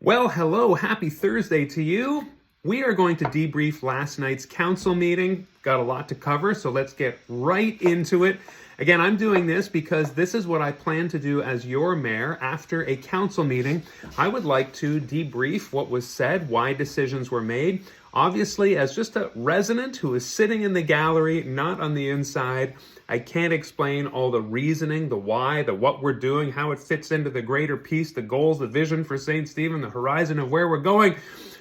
Well, hello, happy Thursday to you. We are going to debrief last night's council meeting. Got a lot to cover, so let's get right into it. Again, I'm doing this because this is what I plan to do as your mayor after a council meeting. I would like to debrief what was said, why decisions were made. Obviously, as just a resident who is sitting in the gallery, not on the inside, I can't explain all the reasoning, the why, the what we're doing, how it fits into the greater piece, the goals, the vision for St. Stephen, the horizon of where we're going,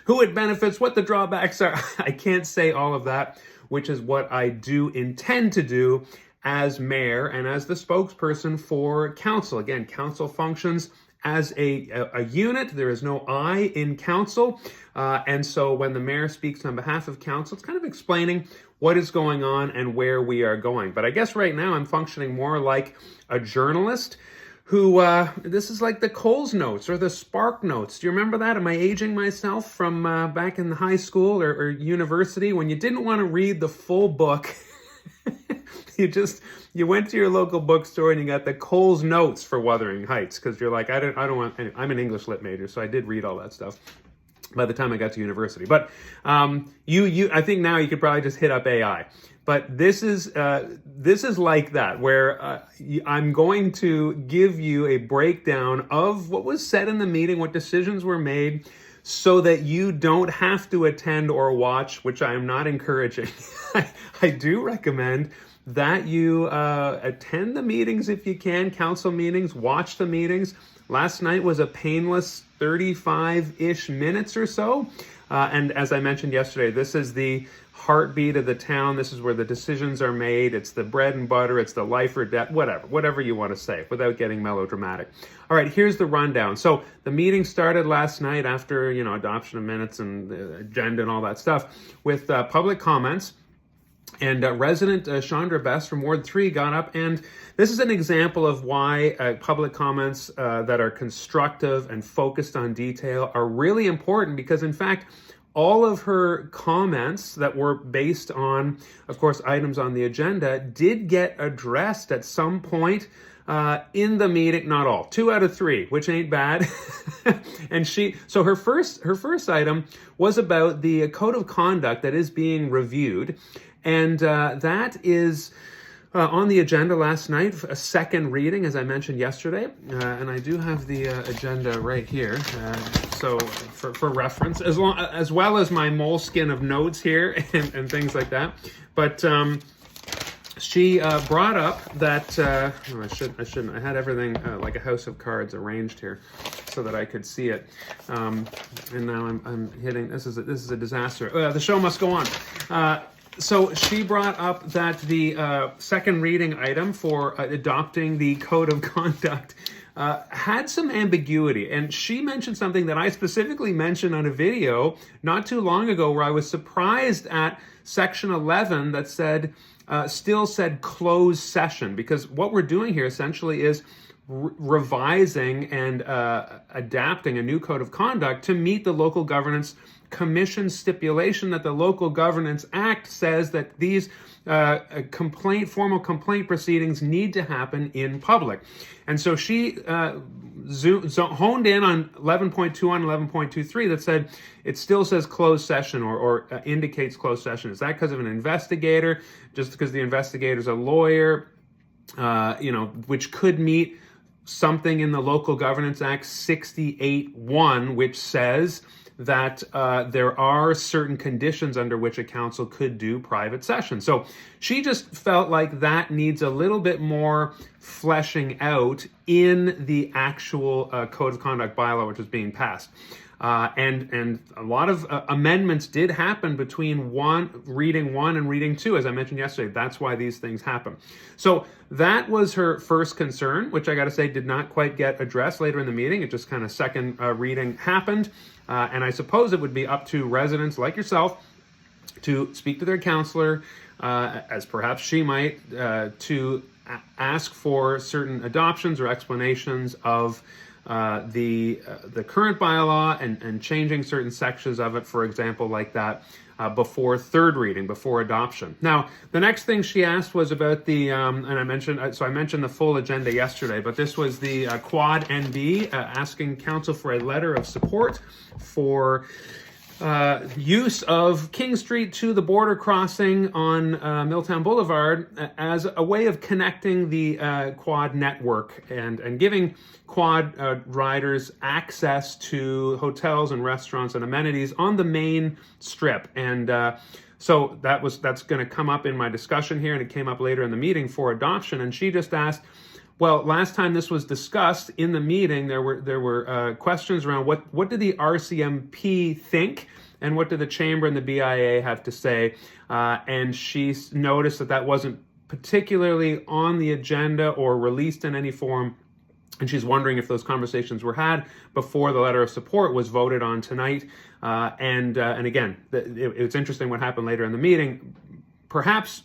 who it benefits, what the drawbacks are. I can't say all of that, which is what I do intend to do as mayor and as the spokesperson for council. Again, council functions as a unit. There is no I in council. And so when the mayor speaks on behalf of council, it's kind of explaining what is going on and where we are going. But I guess right now I'm functioning more like a journalist who, this is like the Coles notes or the Spark notes. Do you remember that? Am I aging myself from back in high school or university when you didn't want to read the full book? You went to your local bookstore and you got the Coles notes for Wuthering Heights because you're like, I don't want. I'm an English lit major, so I did read all that stuff by the time I got to university. But I think now you could probably just hit up AI. But this is like that, where I'm going to give you a breakdown of what was said in the meeting, what decisions were made, so that you don't have to attend or watch, which I am not encouraging. I do recommend that you attend the meetings if you can, council meetings, watch the meetings. Last night was a painless 35-ish minutes or so. And as I mentioned yesterday, this is the heartbeat of the town. This is where the decisions are made. It's the bread and butter. It's the life or death, whatever you want to say without getting melodramatic. All right, here's the rundown. So the meeting started last night after, adoption of minutes and the agenda and all that stuff with public comments. And resident Chandra from Ward 3 got up, and this is an example of why public comments that are constructive and focused on detail are really important, because in fact, all of her comments that were based on, of course, items on the agenda did get addressed at some point in the meeting. Not all, 2 out of 3, which ain't bad. And so her first item was about the code of conduct that is being reviewed. And that is on the agenda last night, a second reading, as I mentioned yesterday. And I do have the agenda right here, so for reference, as well as my moleskin of notes here and things like that. But she brought up that I shouldn't. I had everything like a house of cards arranged here so that I could see it. And now I'm hitting. This is a disaster. The show must go on. So she brought up that the second reading item for adopting the code of conduct had some ambiguity. And she mentioned something that I specifically mentioned on a video not too long ago, where I was surprised at section 11 that still said closed session, because what we're doing here essentially is revising and adapting a new code of conduct to meet the local governance commission stipulation that the Local Governance Act says that these formal complaint proceedings need to happen in public. And so she honed in on 11.2 on 11.23 that said it still says closed session or indicates closed session. Is that because of an investigator? Just because the investigator's a lawyer, which could meet something in the Local Governance Act 68.1, which says that there are certain conditions under which a council could do private session. So she just felt like that needs a little bit more fleshing out in the actual Code of Conduct bylaw, which is being passed. And a lot of amendments did happen between reading 1 and reading 2, as I mentioned yesterday. That's why these things happen. So that was her first concern, which I got to say did not quite get addressed later in the meeting. It just kind of second reading happened. And I suppose it would be up to residents like yourself to speak to their counselor, as perhaps she might, to ask for certain adoptions or explanations of the current bylaw and changing certain sections of it, for example, like that, before third reading, before adoption. Now, the next thing she asked was about the, and I mentioned the full agenda yesterday, but this was the Quad NB asking council for a letter of support for use of King Street to the border crossing on Milltown Boulevard as a way of connecting the Quad network and giving Quad riders access to hotels and restaurants and amenities on the main strip. And so that's going to come up in my discussion here, and it came up later in the meeting for adoption. And she just asked, well, last time this was discussed in the meeting, there were questions around what did the RCMP think, and what did the Chamber and the BIA have to say? And she noticed that wasn't particularly on the agenda or released in any form. And she's wondering if those conversations were had before the letter of support was voted on tonight. And again, it's interesting what happened later in the meeting. Perhaps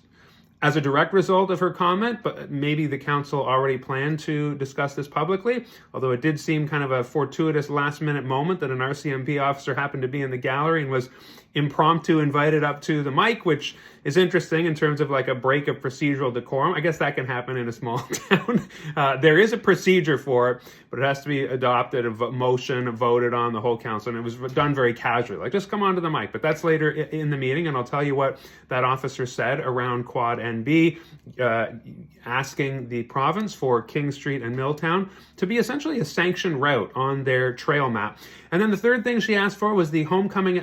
as a direct result of her comment, but maybe the council already planned to discuss this publicly, although it did seem kind of a fortuitous last-minute moment that an RCMP officer happened to be in the gallery and was impromptu invited up to the mic, which is interesting in terms of like a break of procedural decorum. I guess that can happen in a small town. There is a procedure for it, but it has to be adopted, a motion, voted on the whole council, and it was done very casually, like just come onto the mic. But that's later in the meeting, and I'll tell you what that officer said around Quad NB, asking the province for King Street and Milltown to be essentially a sanctioned route on their trail map. And then the third thing she asked for was the homecoming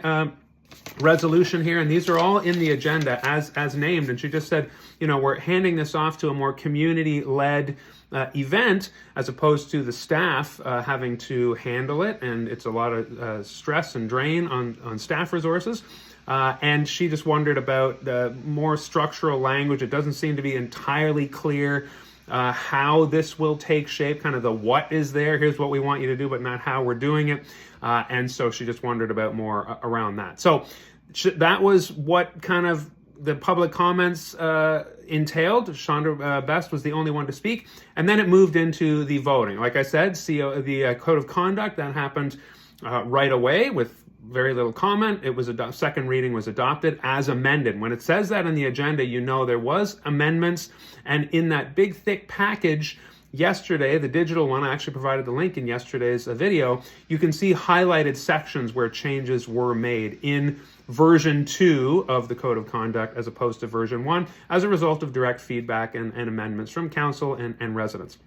resolution here, and these are all in the agenda as named. And she just said, we're handing this off to a more community-led event as opposed to the staff having to handle it, and it's a lot of stress and drain on staff resources. And she just wondered about the more structural language. It doesn't seem to be entirely clear how this will take shape, kind of the what is there, here's what we want you to do, but not how we're doing it. And so she just wondered about more around that. So that was what kind of the public comments entailed. Chandra Best was the only one to speak. And then it moved into the voting. Like I said, the Code of Conduct, that happened right away with very little comment. It was second reading was adopted as amended. When it says that in the agenda, there was amendments. And in that big, thick package yesterday, the digital one, I actually provided the link in yesterday's video, you can see highlighted sections where changes were made in version 2 of the Code of Conduct as opposed to version 1 as a result of direct feedback and amendments from council and residents.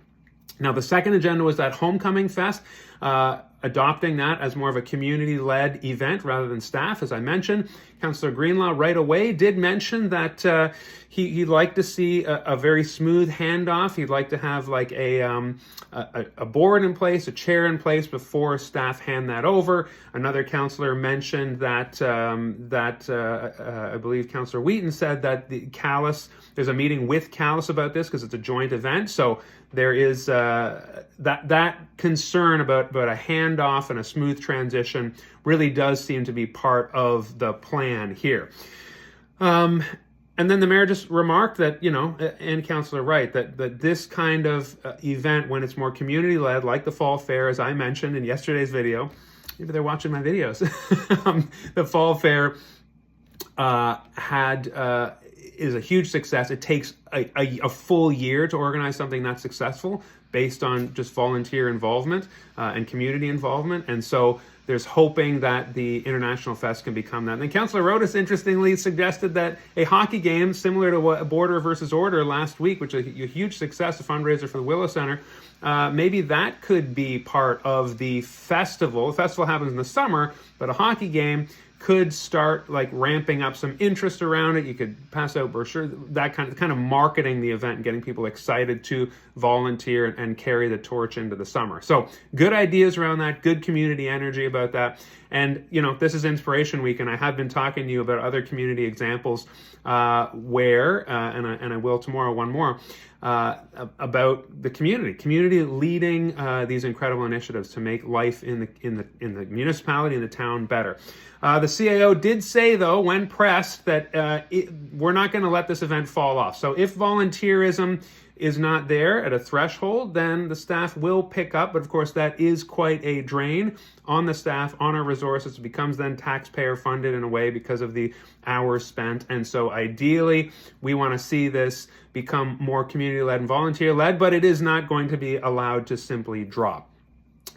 Now, the second agenda was that Homecoming Fest, adopting that as more of a community-led event rather than staff, as I mentioned. Councillor Greenlaw right away did mention that he'd like to see a very smooth handoff. He'd like to have like a board in place, a chair in place before staff hand that over. Another councillor mentioned that I believe Councillor Wheaton said that there's a meeting with Calais about this because it's a joint event. So there is that concern about a handoff and a smooth transition really does seem to be part of the plan here. And then the mayor just remarked that, and Councillor Wright, that this kind of event, when it's more community-led, like the Fall Fair, as I mentioned in yesterday's video, maybe they're watching my videos, the Fall Fair is a huge success. It takes a full year to organize something that successful based on just volunteer involvement and community involvement. And so there's hoping that the International Fest can become that. And then Councillor Rodas, interestingly, suggested that a hockey game similar to what Border versus Order last week, which is a huge success, a fundraiser for the Willow Center, maybe that could be part of the festival. The festival happens in the summer, but a hockey game could start like ramping up some interest around it. You could pass out brochures, that kind of marketing the event and getting people excited to volunteer and carry the torch into the summer. So good ideas around that, good community energy about that. And, this is Inspiration Week, and I have been talking to you about other community examples where, and I will tomorrow, one more, about the community leading these incredible initiatives to make life in the municipality and the town better. The CAO did say, though, when pressed, that we're not going to let this event fall off. So if volunteerism is not there at a threshold, then the staff will pick up. But of course, that is quite a drain on the staff, on our resources. It becomes then taxpayer funded in a way because of the hours spent. And so ideally, we want to see this become more community-led and volunteer-led, but it is not going to be allowed to simply drop.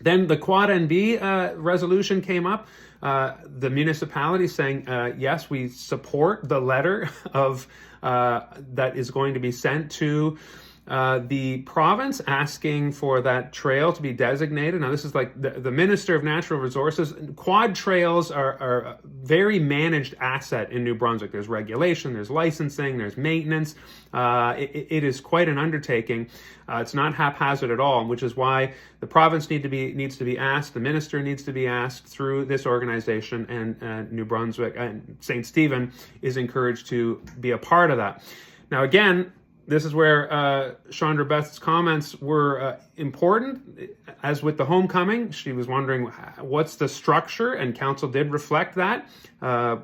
Then the Quad NB resolution came up. The municipality saying, yes, we support the letter of that is going to be sent to the province asking for that trail to be designated. Now, this is like the Minister of Natural Resources. Quad trails are a very managed asset in New Brunswick. There's regulation, there's licensing, there's maintenance. It is quite an undertaking. It's not haphazard at all, which is why the province needs to be asked, the minister needs to be asked through this organization, and New Brunswick and St. Stephen is encouraged to be a part of that. Now, again, this is where Chandra Beth's comments were important. As with the homecoming, she was wondering what's the structure, and council did reflect that.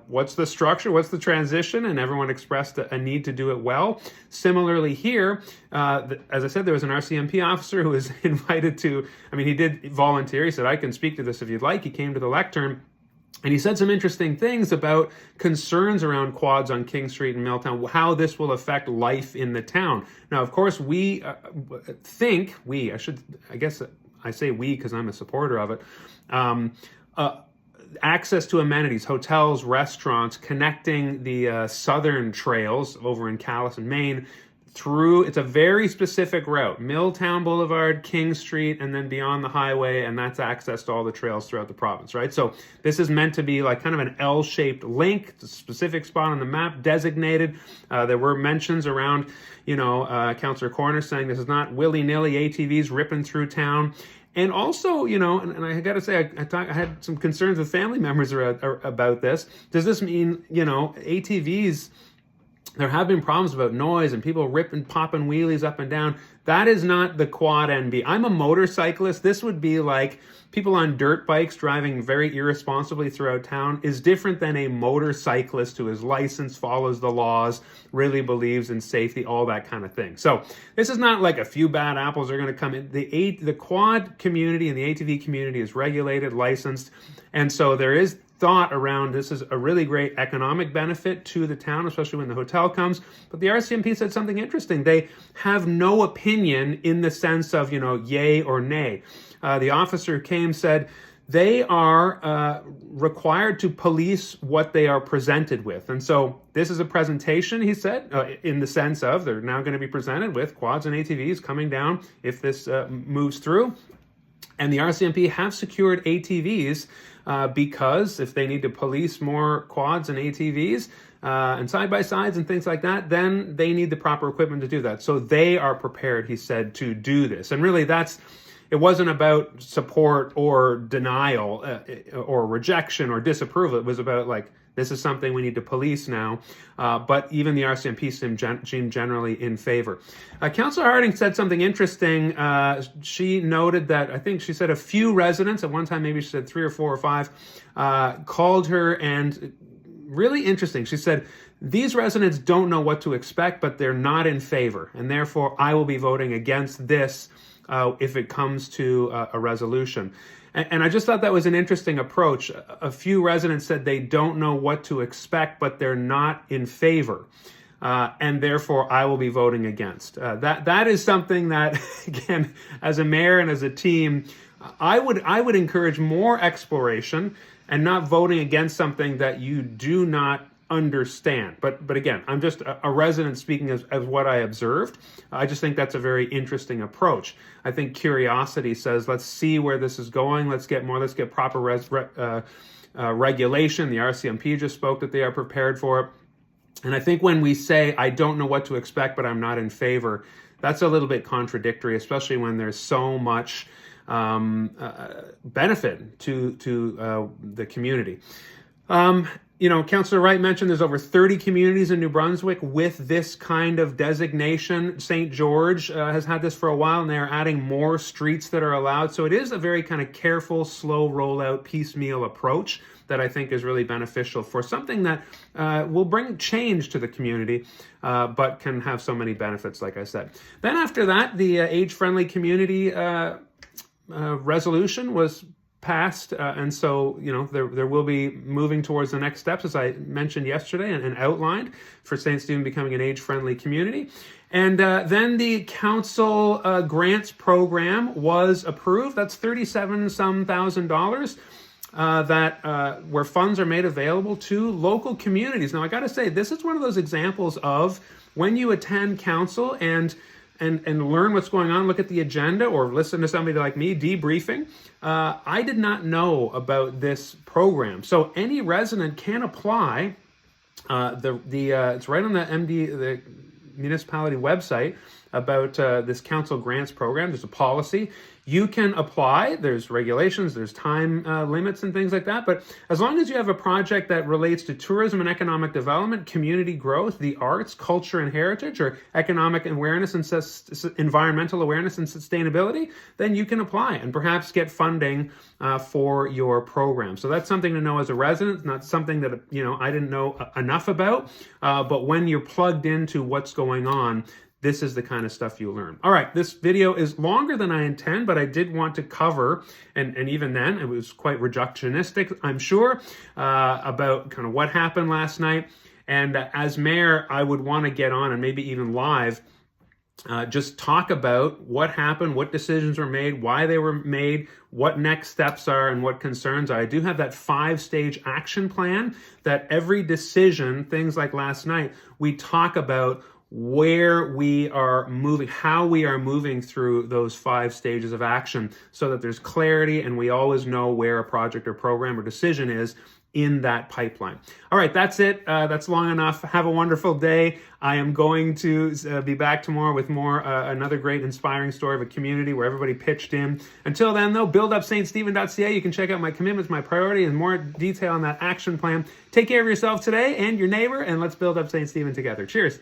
What's the structure? What's the transition? And everyone expressed a need to do it well. Similarly here, as I said, there was an RCMP officer who was invited to, he did volunteer. He said, I can speak to this if you'd like. He came to the lectern. And he said some interesting things about concerns around quads on King Street in Milltown, how this will affect life in the town. Now, of course, I say we because I'm a supporter of it, access to amenities, hotels, restaurants, connecting the southern trails over in Calais and Maine it's a very specific route, Milltown Boulevard, King Street, and then beyond the highway, and that's access to all the trails throughout the province, right? So this is meant to be like kind of an L-shaped link, it's a specific spot on the map designated. There were mentions around, Councillor Corner saying this is not willy-nilly ATVs ripping through town. And also, and I got to say, I had some concerns with family members about this. Does this mean, ATVs... There have been problems about noise and people popping wheelies up and down. That is not the Quad NB. I'm a motorcyclist. This would be like people on dirt bikes driving very irresponsibly throughout town is different than a motorcyclist who is licensed, follows the laws, really believes in safety, all that kind of thing. So this is not like a few bad apples are going to come in. The quad community and the ATV community is regulated, licensed, and so there is thought around this is a really great economic benefit to the town, especially when the hotel comes. But the RCMP said something interesting. They have no opinion in the sense of, yay or nay. The officer came, said they are required to police what they are presented with. And so this is a presentation, he said, in the sense of they're now going to be presented with quads and ATVs coming down if this moves through. And the RCMP have secured ATVs because if they need to police more quads and ATVs and side-by-sides and things like that, then they need the proper equipment to do that. So they are prepared, he said, to do this. And really it wasn't about support or denial or rejection or disapproval. It was about this is something we need to police now. But even the RCMP seemed generally in favor. Councillor Harding said something interesting. She noted that, I think she said a few residents, at one time maybe she said 3 or 4 or 5, called her, and really interesting. She said, these residents don't know what to expect, but they're not in favor. And therefore, I will be voting against this if it comes to a resolution. And I just thought that was an interesting approach. A few residents said they don't know what to expect, but they're not in favor. And therefore, I will be voting against. That is something that, again, as a mayor and as a team, I would encourage more exploration and not voting against something that you do not understand. But again, I'm just a resident speaking as what I observed. I just think that's a very interesting approach. I think curiosity says, let's see where this is going. Let's get proper regulation. The RCMP just spoke that they are prepared for it. And I think when we say, I don't know what to expect, but I'm not in favor, that's a little bit contradictory, especially when there's so much benefit to the community. Councillor Wright mentioned there's over 30 communities in New Brunswick with this kind of designation. St. George has had this for a while, and they're adding more streets that are allowed. So it is a very kind of careful, slow rollout, piecemeal approach that I think is really beneficial for something that will bring change to the community, but can have so many benefits, like I said. Then after that, the age-friendly community resolution was passed, and so there will be moving towards the next steps, as I mentioned yesterday and outlined, for St. Stephen becoming an age-friendly community. And then the council grants program was approved. That's $37,000 where funds are made available to local communities. Now, I got to say, this is one of those examples of when you attend council and learn what's going on, look at the agenda, or listen to somebody like me debriefing. I did not know about this program, so any resident can apply. It's right on the municipality website about this council grants program. There's a policy. You can apply. There's regulations, there's time limits and things like that. But as long as you have a project that relates to tourism and economic development, community growth, the arts, culture and heritage, or economic awareness and environmental awareness and sustainability, then you can apply and perhaps get funding for your program. So that's something to know as a resident. It's not something that I didn't know enough about. But when you're plugged into what's going on, this is the kind of stuff you learn. All right, this video is longer than I intend, but I did want to cover, and even then, it was quite reductionistic, I'm sure, about kind of what happened last night. And as mayor, I would want to get on, and maybe even live, just talk about what happened, what decisions were made, why they were made, what next steps are, and what concerns are. I do have that 5-stage action plan that every decision, things like last night, we talk about where we are moving, how we are moving through those 5 stages of action, so that there's clarity and we always know where a project or program or decision is in that pipeline. All right, that's it. That's long enough. Have a wonderful day. I am going to be back tomorrow with more, another great inspiring story of a community where everybody pitched in. Until then, though, buildupststephen.ca. You can check out my commitments, my priority, and more detail on that action plan. Take care of yourself today and your neighbor, and let's build up St. Stephen together. Cheers.